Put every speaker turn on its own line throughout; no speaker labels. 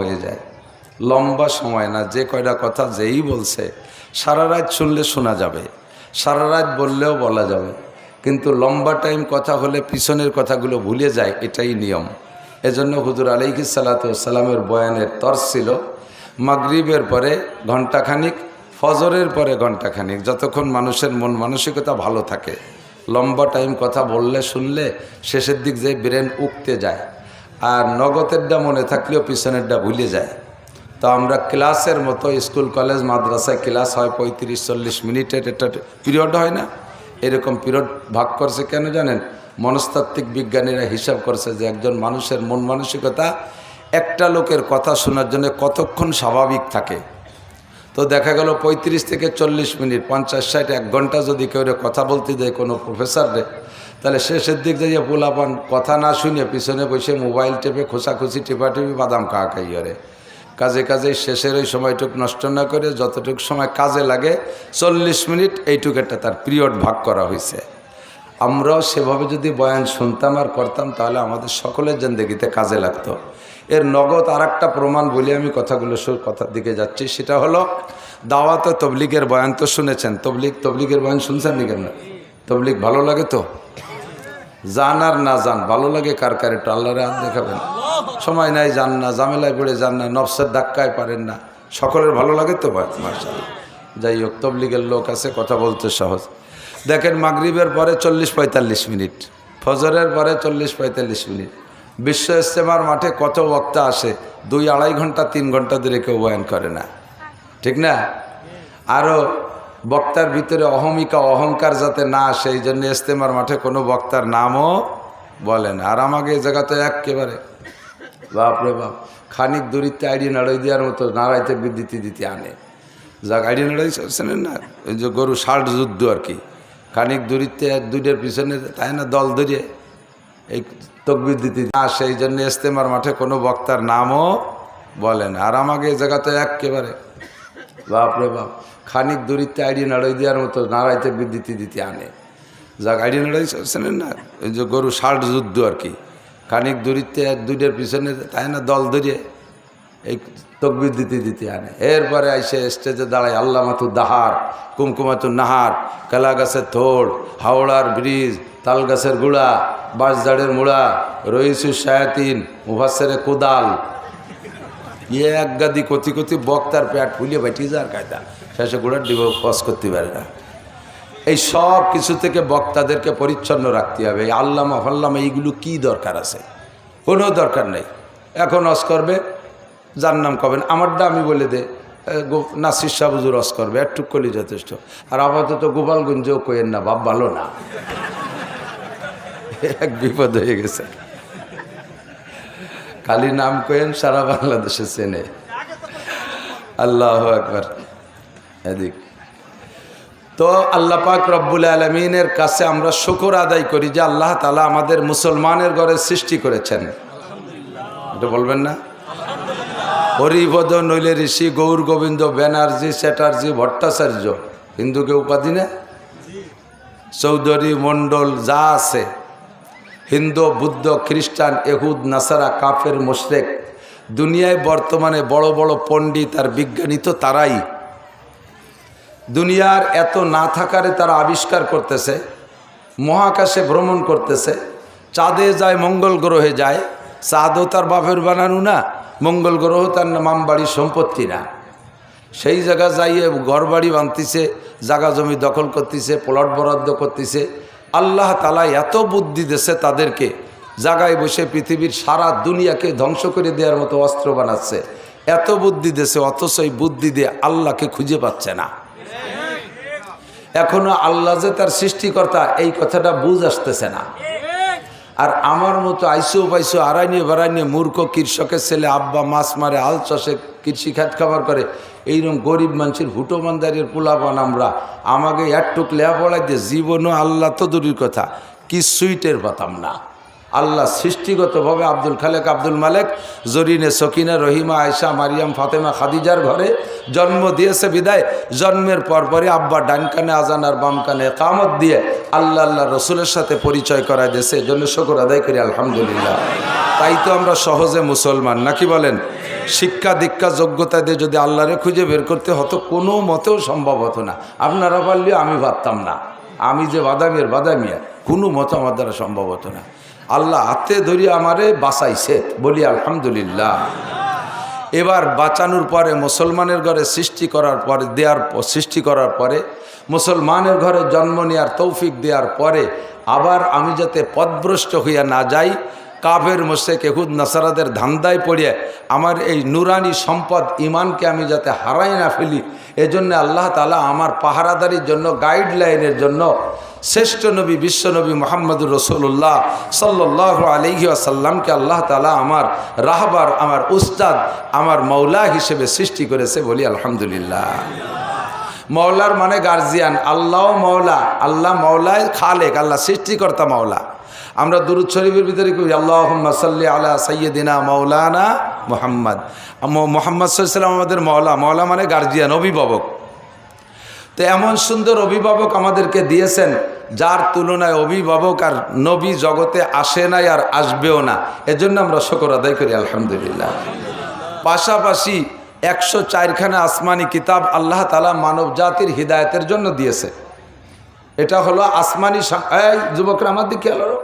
হয়ে যায়। লম্বা সময় না, যে কয়টা কথা যেই বলছে সারা রাত শুনলে শোনা যাবে, সারা রাত বললেও বলা যাবে, কিন্তু লম্বা টাইম কথা হলে পিছনের কথাগুলো ভুলে যায়, এটাই নিয়ম। এজন্য হুজুর আলাইহিস সালাতু ওয়াস সালামের বয়ানের তর্জ ছিল মাগরিবের পরে ঘণ্টাখানিক, ফজরের পরে ঘণ্টাখানিক, যতক্ষণ মানুষের মন মানসিকতা ভালো থাকে। লম্বা টাইম কথা বললে শুনলে শেষের দিক যে ব্রেন উঠতে যায়, আর নগদেরটা মনে থাকলেও পিছনেরটা ভুলে যায়। তো আমরা ক্লাসের মতো স্কুল কলেজ মাদ্রাসায় ক্লাস হয় 35-40 মিনিটের, এটা পিরিয়ড হয় না, এরকম পিরিয়ড ভাগ করছে কেন জানেন? মনস্তাত্ত্বিক বিজ্ঞানীরা হিসাব করছে যে একজন মানুষের মন মানসিকতা একটা লোকের কথা শোনার জন্য কতক্ষণ স্বাভাবিক থাকে। তো দেখা গেল 35 থেকে 40 মিনিট, 50-60, 1 ঘন্টা যদি কেউ কথা বলতে দেয় কোনো প্রফেসররে, তাহলে শেষের দিক যে পোলাপান কথা না শুনে পিছনে বসে মোবাইল টেপে খোঁচাখুচি টেপাটেপি বাদাম খাই করে। কাজে কাজে শেষের ওই সময়টুকু নষ্ট না করে যতটুকু সময় কাজে লাগে 40 মিনিট, এইটুকু একটা তার পিরিয়ড ভাগ করা হয়েছে। আমরাও সেভাবে যদি বয়ান শুনতাম আর করতাম তাহলে আমাদের সকলের জিন্দেগিতে কাজে লাগতো। এর নগদ আর একটা প্রমাণ বলে আমি কথার দিকে যাচ্ছি, সেটা হলো দাওয়াত ও তবলিগের বয়ান তো শুনেছেন। তবলিগের বয়ান শুনছেন নি কেন? তবলিগ ভালো লাগে তো? জান আর না জান ভালো লাগে কার কার? একটু আল্লাহরে হাত দেখাবেন। সময় নাই, যান না, ঝামেলায় পড়ে যান না, নফসের ধাক্কায় পারেন না, সকলের ভালো লাগে তো? মাশাআল্লাহ। যাই হোক, তবলিগের লোক আছে, কথা বলতে সহজ। দেখেন মাগরিবের পরে 40-45 মিনিট, ফজরের পরে 40-45 মিনিট। বিশ্ব ইজতেমার মাঠে কত বক্তা আসে, 2-2.5 ঘন্টা 3 ঘন্টা ধরে কেউ বয়ান করে না, ঠিক না? আরও বক্তার ভিতরে অহমিকা অহংকার যাতে না আসে এই জন্য ইজতেমার মাঠে কোনো বক্তার নামও বলে না। আর আমাকে এই জায়গাতে একেবারে বাপরে বাপ, খানিক দূরিতে আইডি নাড়াই দেওয়ার মতো নাড়াইতে বিদ্যুতি দিতে আনে। যাক আইডি নাড়াই শোনেন না, ওই যে গরু ষাট যুদ্ধ আর কি, খানিক দূরিতে 2টার পিছনে তাই না দল ধরে এই তকবির দিতে আসে, এই জন্য ইজতেমার মাঠে কোনো বক্তার নামও বলেন। আর আমাকে এই জায়গাতে একেবারে বাপরে বাপ, খানিক দূরিতে আইডি নাড়াই দেওয়ার মতো নাড়াইতে বিদ্যুতি দিতে আনে। যাক আইডি নাড়াই শোনেন না, ওই যে গরু ষাট যুদ্ধ আর কি, খানিক দূরিতে 2টার পিছনে তাই না দল ধরে এই তকবির দিতে আনে। এরপরে আইসে স্টেজে দাঁড়ায় আল্লামাতু দাহার, কুমকুমাতু নাহার, কেলা গাছের থোড়, হাওড়ার ব্রিজ, তাল গাছের গুড়া, বাঁশঝাড়ের মুড়া, রইসু শায়াতিন, মুফাসসিরে কোদাল, এক গাদি কতি কতি বক্তার পেট ফুলিয়ে বেঠিয়ে যাওয়ার কায়দা, শেষে গুড়ার ডিব পজ করতে পারে না। এই সব কিছু থেকে বক্তাদেরকে পরিচ্ছন্ন রাখতে হবে। এই আল্লামা ফাল্লামা এইগুলো কি দরকার আছে? কোনো দরকার নেই। এখন অস করবে, যার নাম কবেন, আমারটা আমি বলে দে, নাসির শাহ হুজুর অস করবে, একটু করলে যথেষ্ট। আর আপাতত গোপালগঞ্জেও কইেন না, বাপ ভালো না, এক বিপদ হয়ে গেছে। খালি নাম কইেন, সারা বাংলাদেশে চেনে। আল্লাহু আকবার। এদিক তো আল্লাহ পাক রব্বুল আলামিনের কাছে আমরা শুকর আদায় করি যে আল্লাহ তাআলা আমাদের মুসলমানের ঘরে সৃষ্টি করেছেন। এটা বলবেন না? হরিপদ নইলে ঋষি, গৌর গোবিন্দ, ব্যানার্জি, চ্যাটার্জি, ভট্টাচার্য, হিন্দুকে উপাধি না, চৌধুরী, মণ্ডল যা আছে, হিন্দু, বুদ্ধ, খ্রিস্টান, ইহুদ, নাসারা, কাফের, মুশরিক, দুনিয়ায় বর্তমানে বড় বড় পণ্ডিত আর বিজ্ঞানী তো তারাই। দুনিয়ার এত না থাকারে তারা আবিষ্কার করতেছে, মহাকাশে ভ্রমণ করতেছে, চাঁদে যায়, মঙ্গল গ্রহে যায়। চাঁদও তার বাপের বানানো না, মঙ্গল গ্রহ তার মামবাড়ির সম্পত্তি না। সেই জায়গা যাইয়ে ঘরবাড়ি বানতিছে, জায়গা জমি দখল করতেছে, প্লট বরাদ্দ করতেছে। আল্লাহ তাআলা এত বুদ্ধি দিয়েছে তাদেরকে, জায়গায় বসে পৃথিবীর সারা দুনিয়াকে ধ্বংস করে দেওয়ার মতো অস্ত্র বানাচ্ছে। এত বুদ্ধি দিয়েছে, অথচ এই বুদ্ধি দিয়ে আল্লাহকে খুঁজে পাচ্ছে না। এখনো আল্লাহ যে তার সৃষ্টিকর্তা এই কথাটা বুঝ আসতেছে না। আর আমার মতো আইসো পাইসো আড়াইনিয়ে বাড়াইনিয়ে মূর্খ কৃষকের ছেলে, আব্বা মাছ মারে, আল চাষে কৃষি খাত খাবার করে, এইরকম গরিব মানুষের হুটো মানদারের পোলাপান আমরা, আমাকে একটুক লেয়া পড়াই দিয়ে জীবনও আল্লাহ তো দূরের কথা কিছুই টের পাতাম না। আল্লাহ সৃষ্টিগতভাবে আব্দুল খালেক, আব্দুল মালেক, জরিনে, সকিনা, রহিমা, আয়েশা, মারিয়াম, ফাতেমা, খাদিজার ঘরে জন্ম দিয়েছে বিদায় জন্মের পরপরই আব্বা ডান কানে আজান আর বাম কানে ইকামত দিয়ে আল্লাহ আল্লাহ রসুলের সাথে পরিচয় করায় দিয়েছে। এজন্য শুকর আদায় করি আলহামদুলিল্লাহ। তাই তো আমরা সহজে মুসলমান, নাকি বলেন? শিক্ষা দীক্ষা যোগ্যতা দিয়ে যদি আল্লাহরে খুঁজে বের করতে হতো কোনো মতেও সম্ভব হতো না। আপনারা পারলেও আমি পারতাম না। আমি যে বাদামিয়া কোনো মতো আমার দ্বারা সম্ভব হতো না। আল্লাহ হাতে ধরিয়ে আমারে বাঁচাইছে, বলি আলহামদুলিল্লাহ। এবার বাঁচানোর পরে মুসলমানের ঘরে সৃষ্টি করার পরে মুসলমানের ঘরে জন্ম নেওয়ার তৌফিক দেওয়ার পরে আবার আমি যাতে পথভ্রষ্ট হইয়া না যাই, কাফের মুশরিক ইহুদ নাসারাদের ধান্দায় পড়িয়ে আমার এই নুরানি সম্পদ ইমানকে আমি যাতে হারাই না ফেলি, এজন্য আল্লাহ তাআলা আমার পাহারাদারির জন্য, গাইডলাইনের জন্য শ্রেষ্ঠ নবী বিশ্বনবী মুহাম্মদুর রাসূলুল্লাহ সাল্লাল্লাহু আলাইহি ওয়াসাল্লামকে আল্লাহ তাআলা আমার রাহবার, আমার উস্তাদ, আমার মওলা হিসেবে সৃষ্টি করেছে, বলি আলহামদুলিল্লাহ। মওলার মানে গার্জিয়ান, আল্লাহ মওলা, আল্লাহ মওলায় খালেক, আল্লাহ সৃষ্টিকর্তা মওলা। আমরা দুরূদ শরীফের ভিতরে কই আল্লাহুম্মা সাল্লি আলা সাইয়্যিদিনা মাওলানা মুহাম্মদ। মুহাম্মদ সাল্লাল্লাহু আলাইহি ওয়াসাল্লাম আমাদের মওলা, মওলা মানে গার্জিয়ান, অভিভাবক। তো এমন সুন্দর অভিভাবক আমাদেরকে দিয়েছেন যার তুলনায় অভিভাবক আর নবী জগতে আসে নাই আর আসবেও না। এজন্য আমরা শুকর আদায় করি আলহামদুলিল্লাহ। পাশাপাশি 104খানা আসমানি কিতাব আল্লাহ তাআলা মানব জাতির হিদায়তের জন্য দিয়েছে। এটা হলো আসমানি। এই যুবকরা আমার দিকে খেয়াল করো,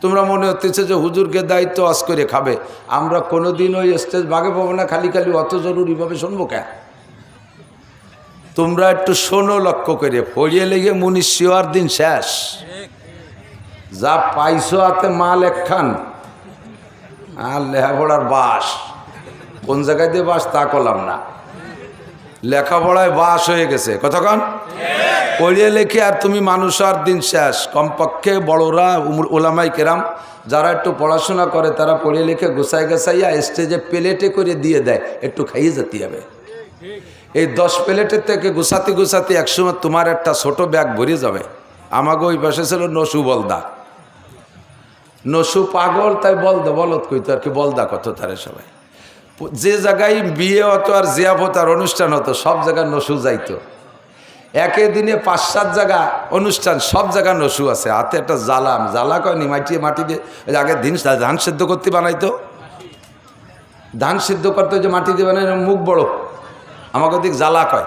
তোমরা মনে হতেছে যে হুজুরকে দায়িত্ব আজ করে খাবে। আমরা কোনোদিন ওই স্টেজ ভাগে পাবো না, খালি খালি অত জরুরিভাবে শুনবো কেন? তোমরা একটু শোনো লক্ষ্য করে, পড়িয়ে লেগে মুনিশিওয়ার দিন শেষ। যা পাইছো হাতে মাল একখান, আর লেখাপড়ার বাস কোন জায়গায় দিয়ে বাস তা করলাম না, লেখাপড়ায় বাস হয়ে গেছে। কতক্ষণ পড়িয়ে লেখে আর তুমি মানুষ আর দিন শেষ। কমপক্ষে বড়রা ওলামাই কেরাম যারা একটু পড়াশোনা করে তারা পড়িয়ে লিখে গুছাইয়া স্টেজে প্লেটে করে দিয়ে দেয়, একটু খাইয়ে যেতে হবে। এই 10 প্লেটের থেকে গুছাতে একসময় তোমার একটা ছোট ব্যাগ ভরে যাবে। আমাকে ওই পাশে ছিল নসু বলদা, নসু পাগল, তাই বলদ কইতো আর কি, বলদা কত তারে সবাই। যে জায়গায় বিয়ে হতো আর জিয়াফত আর অনুষ্ঠান হতো সব জায়গায় নসু যাইতো। একে দিনে 5-7 জায়গা অনুষ্ঠান, সব জায়গায় নসু আছে। হাতে একটা জ্বালা কয়নি, মাটি দিয়ে আগে ধান সিদ্ধ করতে বানাইতো। ধান সিদ্ধ করতে যে মাটি দিয়ে বানাই, মুখ বড়, আমাকে দিক জ্বালা কয়।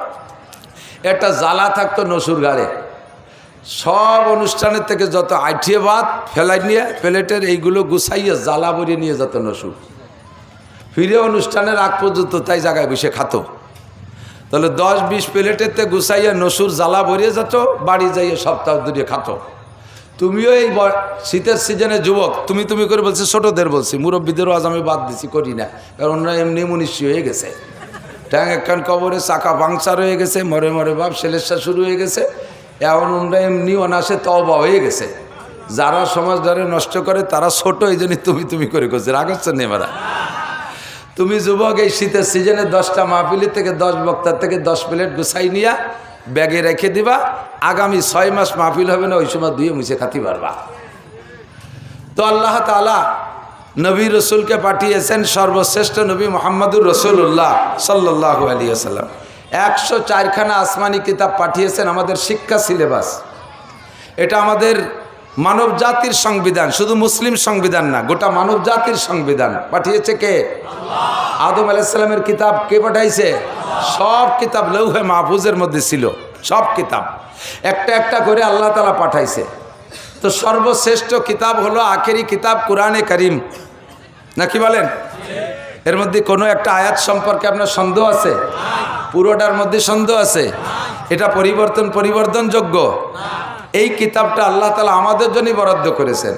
একটা জ্বালা থাকতো নসুর গাড়ে। সব অনুষ্ঠানের থেকে যত আইটিয়ে ভাত ফেলাই নিয়ে প্লেটের এইগুলো গুছাইয়ে জ্বালা ভরিয়ে নিয়ে যেত নসু। ফিরে অনুষ্ঠানের আগ পর্যন্ত তাই জায়গায় বসে খাতো। তাহলে 10-20 প্লেটের থেকে গুছাইয়া নসুর জ্বালা ভরিয়ে যেত, বাড়ি যাইয়ে সপ্তাহ ধরে খাতো। তুমিও এই শীতের সিজনে যুবক, তুমি করে বলছি, ছোটদের বলছি, মুরব্বীদেরও আজ আমি বাদ দিছি, করি না, কারণ ওরা এমনি মনীষী হয়ে গেছে। ট্যাং একখান কবরে চাকা পাংচার হয়ে গেছে, মরে বাপ সেলেসা শুরু হয়ে গেছে। এখন ওরা এমনি অনাসে তওবা হয়ে গেছে। যারা সমাজদারে নষ্ট করে তারা ছোট, এই জন্য তুমি করে করছে, রাগ হচ্ছে নেমারা। তুমি যুবক এই শীতের সিজনে 10টা মাহফিলের থেকে 10 বক্তার থেকে 10 প্লেট গুছাই নিয়া ব্যাগে রেখে দিবা। আগামী 6 মাস মাহফিল হবে না, ওই সময় ধুয়ে মুছে খাতে পারবা। তো আল্লাহ তাআলা নবী রসুলকে পাঠিয়েছেন, সর্বশ্রেষ্ঠ নবী মুহাম্মদুর রাসূলুল্লাহ সাল্লাল্লাহু আলাইহি ওয়াসাল্লাম। 104খানা আসমানি কিতাব পাঠিয়েছেন, আমাদের শিক্ষা সিলেবাস। এটা আমাদের মানব জাতির সংবিধান, শুধু মুসলিম সংবিধান না, গোটা মানব জাতির সংবিধান। পাঠিয়েছে কে? আল্লাহ। আদম আলাইহিস সালামের কিতাব কে পাঠাইছে? সব কিতাব লৌহে মাহফুজের মধ্যে ছিল, সব কিতাব একটা একটা করে আল্লাহ তাআলা পাঠাইছে। তো সর্বশ্রেষ্ঠ কিতাব হলো আখেরি কিতাব কোরআনে কারীম, নাকি বলেন? এর মধ্যে কোনো একটা আয়াত সম্পর্কে আপনার সন্দেহ আছে? পুরোটার মধ্যে সন্দেহ আছে? এটা পরিবর্তনযোগ্য? এই কিতাবটা আল্লাহ তাআলা আমাদের জন্যই বরাদ্দ করেছেন।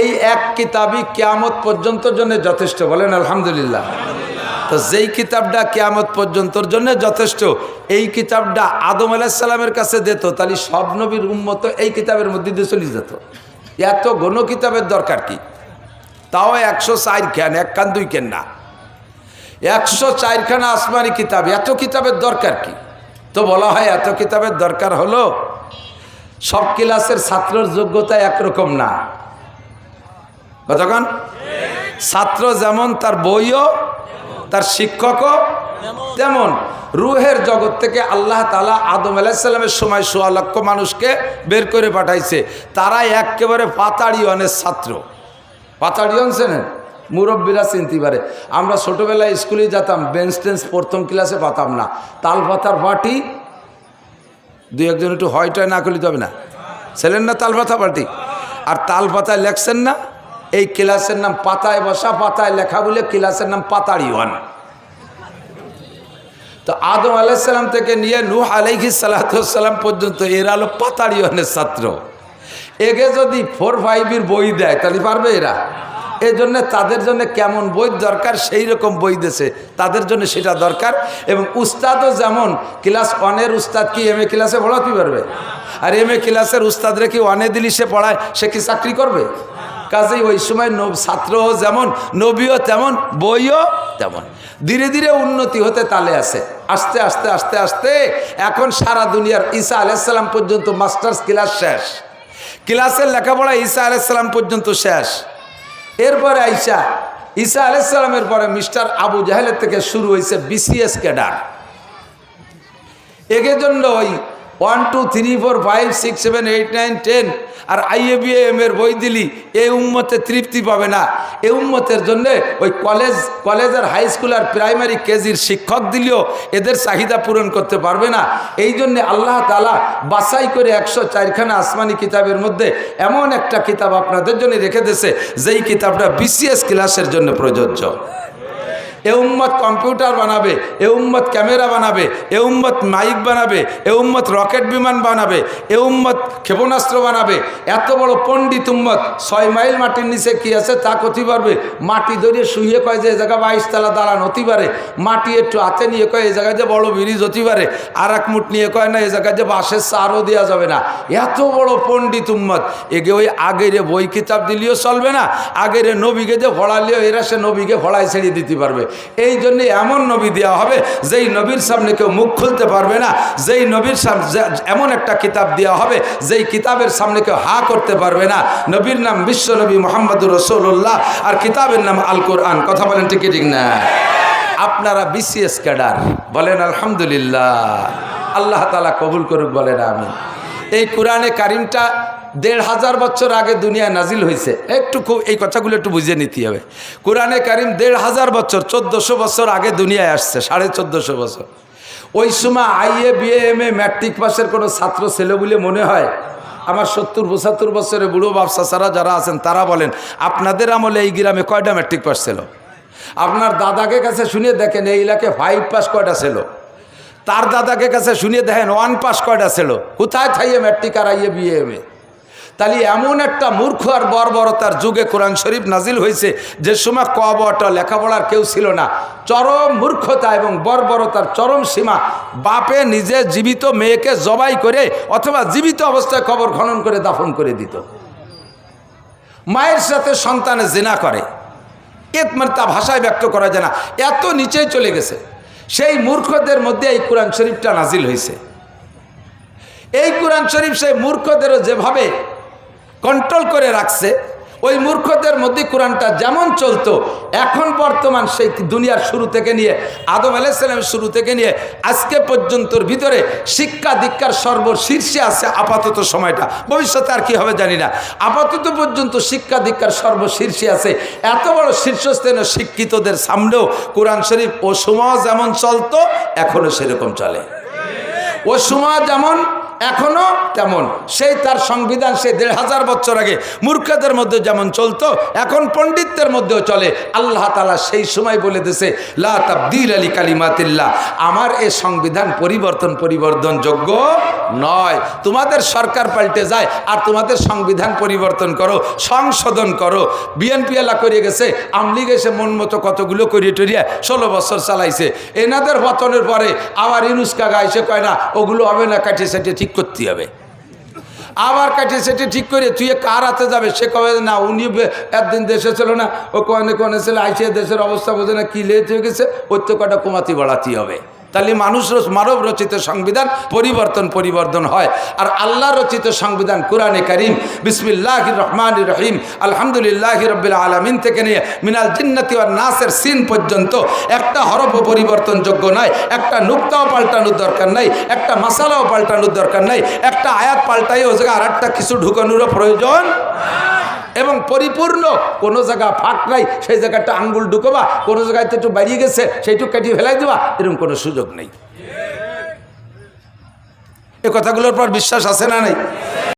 এই এক কিতাবই কিয়ামত পর্যন্তর জন্য যথেষ্ট, বলেন আলহামদুলিল্লাহ। তো যেই কিতাবটা কিয়ামত পর্যন্তর জন্য যথেষ্ট, এই কিতাবটা আদম আলাইহিস সালামের কাছে দিত, তাহলে সব নবীর উম্মত এই কিতাবের মধ্যে দিয়ে চলে যেত। এত ঘন কিতাবের দরকার কি? তাও 104 খান, 1 খান 2 খান না, 104খানা আসমানি কিতাব। এত কিতাবের দরকার কি? তো বলা হয় এত কিতাবের দরকার হলো সব ক্লাসের ছাত্রের যোগ্যতা একরকম না। কতক্ষণ? ছাত্র যেমন তার বইও, তার শিক্ষকও তেমন। রুহের জগৎ থেকে আল্লাহ তাআলা আদম আলাইহিস সালামের সময় 1.25 লক্ষ মানুষকে বের করে পাঠাইছে। তারা একেবারে পাতাড়িয়নের ছাত্র। পাতাড়িয়ন চেনেন? মুরব্বীরা চিনতে পারে। আমরা ছোটোবেলায় স্কুলে যেতাম, বেঞ্চ টেঞ্চ প্রথম ক্লাসে পাতাম না, তাল পাতার পাটি, দুই একজন একটু হয়টয় না করলে তবে না, ছিলেন না তাল পাতা পাটি? আর তাল পাতায় লেখছেন না, এই ক্লাসের নাম পাতায় বসা, পাতায় লেখা বলে ক্লাসের নাম পাতাড়িওয়ান। তো আদম আলাইহিসসালাম থেকে নিয়ে নূহ আলাইহিস সালাম পর্যন্ত এরা হলো পাতাড়িওয়ানের ছাত্র। একে যদি 4-5 বই দেয় তাহলে পারবে এরা? এই জন্য তাদের জন্য কেমন বই দরকার সেই রকম বই দিয়েছে, তাদের জন্য সেটা দরকার। এবং উস্তাদও যেমন ক্লাস 1-এর উস্তাদ কি এম এ ক্লাসে পড়াতে পারবে? আর এম এ ক্লাসের উস্তাদরে কি 1-এ দিলি সে পড়ায়, সে কি চাকরি করবে? কাজেই ওই সময় ছাত্রও যেমন, নবীও তেমন, বইও তেমন। ধীরে ধীরে উন্নতি হতে তালে আছে, আস্তে আস্তে আস্তে আস্তে এখন সারা দুনিয়ার ঈসা আলাইহিস সালাম পর্যন্ত মাস্টার্স ক্লাস শেষ, ক্লাসের লেখাপড়া ঈসা আলাইহিস সালাম পর্যন্ত শেষ। এরপরে ঈসা আলাইহিস সালামের পরে মিস্টার আবু জাহেলের থেকে শুরু হয়েছে বিসিএস ক্যাডার। এর জন্য ওই 1 2 3 4 5 6 7 8 9 10 আর IABM এর বই দিলি এই উম্মতে তৃপ্তি পাবে না। এই উম্মতের জন্য ওই কলেজের হাই স্কুল আর প্রাইমারি কেজির শিক্ষক দিলেও এদের চাহিদা পূরণ করতে পারবে না। এই জন্যে আল্লাহ তাআলা বাছাই করে 104খানা আসমানি কিতাবের মধ্যে এমন একটা কিতাব আপনাদের জন্য রেখে দিয়েছে, যেই কিতাবটা BCS ক্লাসের জন্য প্রযোজ্য। এ উম্মত কম্পিউটার বানাবে, এ উম্মত ক্যামেরা বানাবে, এ উম্মত মাইক বানাবে, এ উম্মত রকেট বিমান বানাবে, এ উম্মত ক্ষেপণাস্ত্র বানাবে। এত বড় পণ্ডিত উম্মত 6 মাইল মাটির নিচে কি আছে তা কতি পারবে? মাটি ধরিয়ে শুয়ে কয় যে এই জায়গা 22 তলা দালান হতে পারে, মাটি একটু হাতে নিয়ে কয় এই জায়গায় যে বড় ব্রিজ হতে পারে, আর এক মুঠ নিয়ে কয় না এই জায়গায় যে বাঁশের চারও দেওয়া যাবে না। এত বড় পণ্ডিত উম্মত, এগে ওই আগের বই কিতাব দিলেও চলবে না, আগের নবীকে যে ভড়ালেও এরা সে নবীকে ভড়াই ছেড়ে দিতে পারবে। এই জন্য এমন নবী দেওয়া হবে যেই নবীর সামনে কেউ মুখ খুলতে পারবে না, যেই নবীর সামনে এমন একটা কিতাব দেওয়া হবে যেই কিতাবের সামনে কেউ হা করতে পারবে না। নবীর নাম বিশ্ব নবী মুহাম্মদুর রাসূলুল্লাহ, আর কিতাবের নাম আল কোরআন। কথা বলেন ঠিক ঠিক না? আপনারা BCS ক্যাডার, বলেন আলহামদুলিল্লাহ। আল্লাহ তাআলা কবুল করুক, বলেন আমিন। এই কোরআনে কারিমটা 1500 বছর আগে দুনিয়ায় নাজিল হয়েছে। খুব এই কথাগুলো একটু বুঝে নিতে হবে। কোরআনে কারিম 1500 বছর, 1400 বছর আগে দুনিয়ায় আসছে, 1450 বছর। ওই সময় IABM ম্যাট্রিক পাসের কোনো ছাত্র ছেলে বলে মনে হয়? আমার 70-75 বছরের বুড়ো বাপ চাচারা যারা আছেন তারা বলেন আপনাদের আমলে এই গ্রামে কয়টা ম্যাট্রিক পাস ছিল? আপনার দাদাকে কাছে শুনিয়ে দেখেন এই এলাকায় 5 পাস কয়টা ছিল, তার দাদাকে কাছে শুনিয়ে দেখেন 1 পাস কয়টা ছিল। কোথায় থাইয়ে ম্যাট্রিক আর IABM? তাহলে এমন একটা মূর্খ আর বর্বরতার যুগে কোরআন শরীফ নাজিল হয়েছে, যে সময় ক ব ট লেখাপড়ার কেউ ছিল না। চরম মূর্খতা এবং বর্বরতার চরম সীমা। বাপে নিজে জীবিত মেয়েকে জবাই করে অথবা জীবিত অবস্থায় কবর খনন করে দাফন করে দিত। মায়ের সাথে সন্তানে জিনা করে, মানে তা ভাষায় ব্যক্ত করা যায় না, এত নিচেই চলে গেছে। সেই মূর্খদের মধ্যে এই কোরআন শরীফটা নাজিল হয়েছে। এই কোরআন শরীফ সেই মূর্খদেরও যেভাবে কন্ট্রোল করে রাখছে, ওই মূর্খদের মধ্যে কোরআনটা যেমন চলতো, এখন বর্তমান সেই দুনিয়ার শুরু থেকে নিয়ে আদম আলাইহিস সালামের শুরু থেকে নিয়ে আজকে পর্যন্তর ভিতরে শিক্ষা দীক্ষার সর্বশীর্ষে আছে আপাতত সময়টা। ভবিষ্যতে আর কি হবে জানি না। আপাতত পর্যন্ত শিক্ষা দীক্ষার সর্বশীর্ষে আছে। এত বড় শীর্ষস্থানীয় শিক্ষিতদের সামনেও কোরআন শরীফ ও সময় যেমন চলতো এখনো সেরকম চলে। ও সময় যেমন এখনো তেমন, সেই তার সংবিধান সেই 1500 বছর আগে মূর্খদের মধ্যে যেমন চলতো এখন পণ্ডিতদের মধ্যেও চলে। আল্লাহ তাআলা সেই সময় বলে দিয়েছে লা তাবদীল লিকালিমাতিল্লাহ, আমার এই সংবিধান পরিবর্তনযোগ্য নয়। তোমাদের সরকার পাল্টে যায় আর তোমাদের সংবিধান পরিবর্তন করো, সংশোধন করো। বিএনপি এলা করে গেছে, আমলিগ এসে মন মতো কতগুলো করিয়ে টরিয়ে 16 বছর চালাইছে। এনাদের পতনের পরে আবার ইউনূস কাকা এসে কয় না ওগুলো হবে না, কাটিয়ে সাটিয়ে ঠিক করতে হবে। আবার কাটিয়ে সেটি ঠিক করে তুই কার হাতে যাবে? সে কবে না উনি একদিন দেশে ছিল না, ও কনে ছিল আইসে দেশের অবস্থা বোঝে না, কি লেট হয়ে গেছে, ওই তো কটা কমাতি বাড়াতে হবে। তাহলে মানুষ মানব রচিত সংবিধান পরিবর্তন হয়। আর আল্লাহ রচিত সংবিধান কোরআনে কারীম বিসমিল্লাহির রহমানির রহিম আলহামদুলিল্লাহি রাব্বিল আলামিন থেকে নিয়ে মিনাল জিন্নাতি ওয়ান নাসের সিন পর্যন্ত একটা হরফও পরিবর্তনযোগ্য নয়, একটা নুক্তাও পাল্টানোর দরকার নাই, একটা মাসালাও পাল্টানোর দরকার নাই, একটা আয়াত পাল্টাই ও জায়গায় আর একটা কিছু ঢুকানোরও প্রয়োজন। এবং পরিপূর্ণ। কোনো জায়গা ফাঁক নাই, সেই জায়গাটা আঙ্গুল ঢুকোবা, কোনো জায়গায় একটু বাড়িয়ে গেছে সেইটুকু কেটে ফেলাই দেবা, এরকম কোনো সুযোগ নেই। এ কথাগুলোর পর বিশ্বাস আছে না নাই?